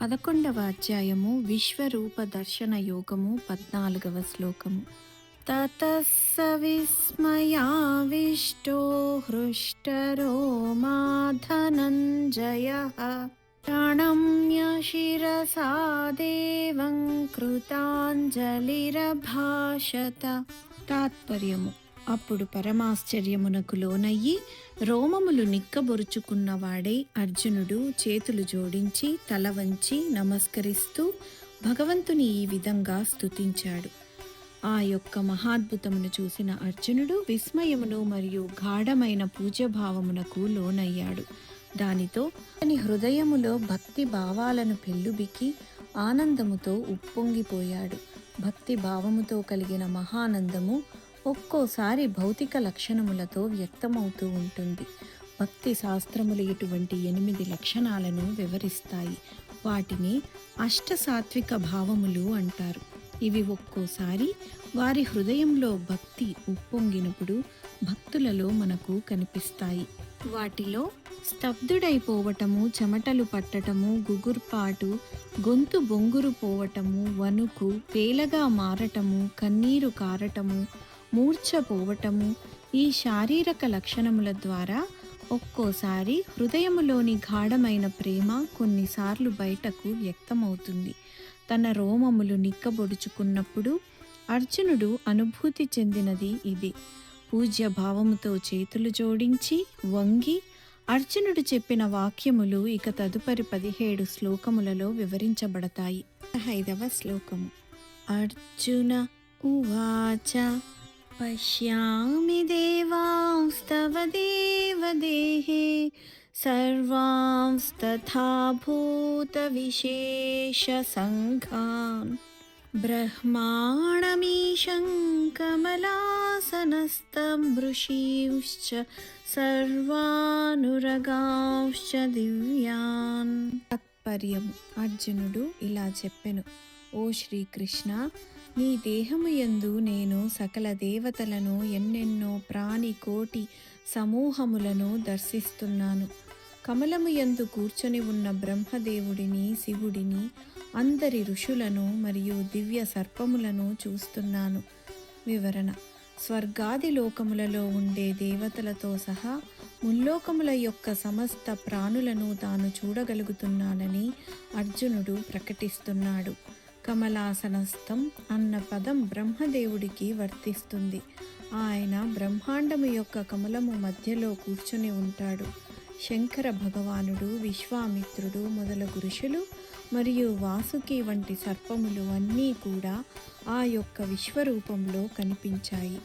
11వ అధ్యాయము విశ్వరూప దర్శన యోగము 14వ శ్లోకము. తతః స విస్మయావిష్టో హృష్టరోమా ధనంజయః ప్రణమ్య శిరసా దేవం కృతాంజలిరభాషత. తాత్పర్యము: అప్పుడు పరమాశ్చర్యమునకు లోనయ్యి రోమములు నిక్కబొరుచుకున్నవాడై అర్జునుడు చేతులు జోడించి తల వంచి నమస్కరిస్తూ భగవంతుని ఈ విధంగా స్తుతించాడు. ఆ యొక్క మహాద్భుతమును చూసిన అర్జునుడు విస్మయమును మరియు గాఢమైన పూజ్యభావమునకు లోనయ్యాడు. దానితో అతని హృదయములో భక్తి భావాలను పెల్లుబికి ఆనందముతో ఉప్పొంగిపోయాడు. భక్తి భావముతో కలిగిన మహానందము ఒక్కోసారి భౌతిక లక్షణములతో వ్యక్తమవుతూ ఉంటుంది. భక్తి శాస్త్రములు ఇటువంటి 8 లక్షణాలను వివరిస్తాయి. వాటిని అష్టసాత్విక భావములు అంటారు. ఇవి ఒక్కోసారి వారి హృదయంలో భక్తి ఉప్పొంగినప్పుడు భక్తులలో మనకు కనిపిస్తాయి. వాటిలో స్తబ్దుడైపోవటము, చెమటలు పట్టటము, గుగుర్పాటు, గొంతు బొంగురు పోవటము, వణుకు, పేలగా మారటము, కన్నీరు కారటము, మూర్ఛపోవటము, ఈ శారీరక లక్షణముల ద్వారా ఒక్కోసారి హృదయములోని గాఢమైన ప్రేమ కొన్నిసార్లు బయటకు వ్యక్తమవుతుంది. తన రోమములు నిక్కబొడుచుకున్నప్పుడు అర్జునుడు అనుభూతి చెందినది ఇది. పూజ్య భావముతో చేతులు జోడించి వంగి అర్జునుడు చెప్పిన వాక్యములు ఇక తదుపరి 17 శ్లోకములలో వివరించబడతాయి. 5వ శ్లోకము. అర్జున ఉవాచ పశ్యామి దేవాంస్తవ దేవదేహే సర్వాంస్తథా భూత విశేష సంఘాన్ బ్రహ్మాణమీశం కమలాసనస్థం ఋషీంశ్చ సర్వానురగాంశ్చ దివ్యాన్. తాత్పర్యము: అర్జునుడు ఇలా చెప్పెను: ఓ శ్రీకృష్ణ, నీ దేహము యందు నేను సకల దేవతలను, ఎన్నెన్నో ప్రాణి కోటి సమూహములను దర్శిస్తున్నాను. కమలము యందు కూర్చొని ఉన్న బ్రహ్మదేవుడిని, శివుడిని, అందరి ఋషులను మరియు దివ్య సర్పములను చూస్తున్నాను. వివరణ: స్వర్గాది లోకములలో ఉండే దేవతలతో సహా ముల్లోకముల యొక్క సమస్త ప్రాణులను తాను చూడగలుగుతున్నానని అర్జునుడు ప్రకటిస్తున్నాడు. కమలాసనస్థం అన్న పదం బ్రహ్మదేవుడికి వర్తిస్తుంది. ఆయన బ్రహ్మాండము యొక్క కమలము మధ్యలో కూర్చుని ఉంటాడు. శంకర భగవానుడు, విశ్వామిత్రుడు మొదలగు ఋషులు మరియు వాసుకి వంటి సర్పములు అన్నీ కూడా ఆ యొక్క విశ్వరూపంలో కనిపించాయి.